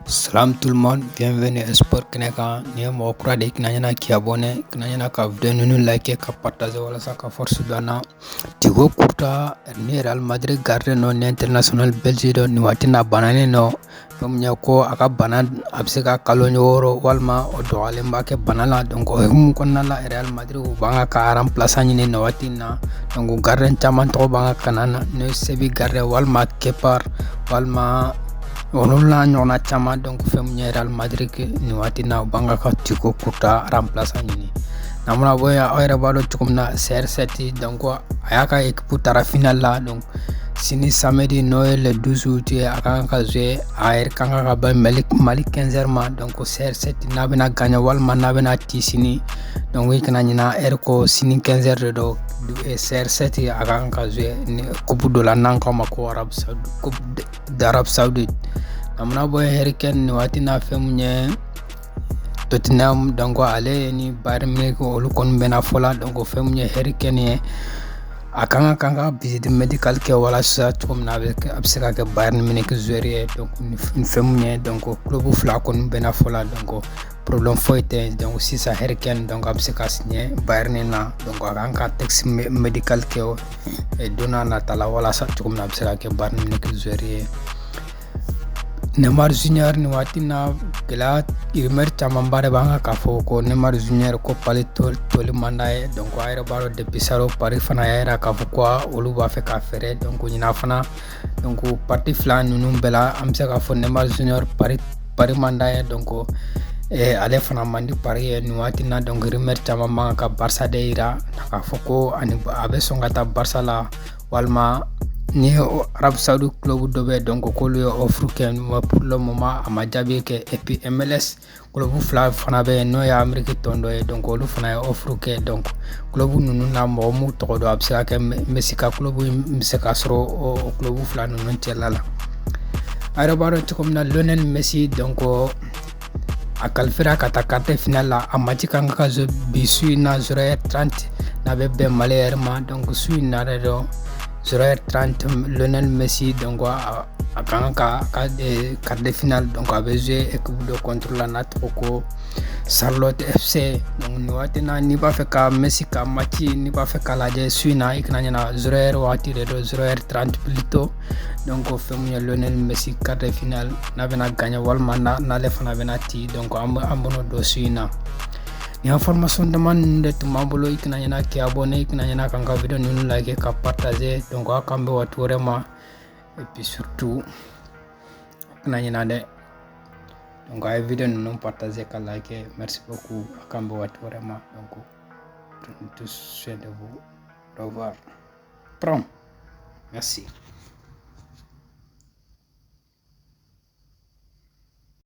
Salam tout le monde, bienvenue à Sport Kneka. Ni mo kura de kina yana ki abonné, kina yana ka video nunu like ka partager wala sa ka force dana. Tigo kurta ni Real Madrid garde no ni international Belgium ni watina banane no. Famnya ko aka banan abseka kalonyoro walma o doale mbake banala donc hum konnala Real Madrid banga ka remplaçant ni no watina donc garde chaman to banga kanana ne sebi garde walma kepar walma Onula nyona chama donc fem Real Madrid ni watina banga ka tiko kuta remplaçant ni namuna boya ayra balo chukumna CR7 donc ayaka équipe tara final la donc sini samedi Noël le 12 août akanga jouer air kanga ka ba Mali 15h ma donc CR7 nabena gagner walma nabena tisini donc wi kana nyina air ko sini 15h do CR7 akanga jouer ni coupe de la nanka mako Arab Saoudite coupe d'Arab Saoudite namna boy Hurricane ni watina femunye Tottenham donc ale ni Bayern Munich olu kon bena fola donc femunye Hurricane akanga visite médical ke wala sa comme na avec abseka ke Bayern Munich joueur donc femunye donc club fla kon bena fola donc problème foite donc si ça Hurricane donc abseka signé Bayern na donc akanga texte médical ke e dona na tala wala sa comme na abseka ke Bayern Munich joueur Neymar Junior ni watina kila irmer chamambare banga kafo ko Neymar Junior ko pali toli mandaye donc ayra baro depuis saro Paris fana ayra kafo ko olu ba fe ka fere donc nyina fana donc parti flan nunu bela amse ka fo Neymar Junior Paris mandaye donc ale fana mandi Paris ni watina donc irmer chamambanga ka Barça de ira kafo ko ani abe songata Barça la walma ni Arab Saoudite club dobe donc ko lui offre que pour le moment amajabi ke et puis MLS club fla fana be no ya Amerique tondo donc lu fana offre que donc club nunu na mo mu to do absa ke Messi ka club Messi ka soro o club fla nunu telala aérobaro comme na Lionel Messi donc akalfira kata carte finale la amaji kanga ka zo bisu na 0h30 na be malheureusement donc su na do 0h30 Lionel Messi donc akanga ka quart de finale donc avait joué équipe de contre la Natoko Charlotte FC donc ni watina ni ba fe ka Messi ka match ni ba fe ka la je suina ikna na 0h wati de 0h30 plutôt donc femunya Lionel Messi quart de finale na bena gagner walma na le fana bena ti donc ambono do suina ni information demande de tumambolo ikna yana ki abonné ikna yana kanga video ni like ka partager donc akambe watu vraiment et puis surtout ikna yana de donc ay video non partager ka like merci beaucoup akambe watu vraiment donc prenez tous soin de vous au revoir merci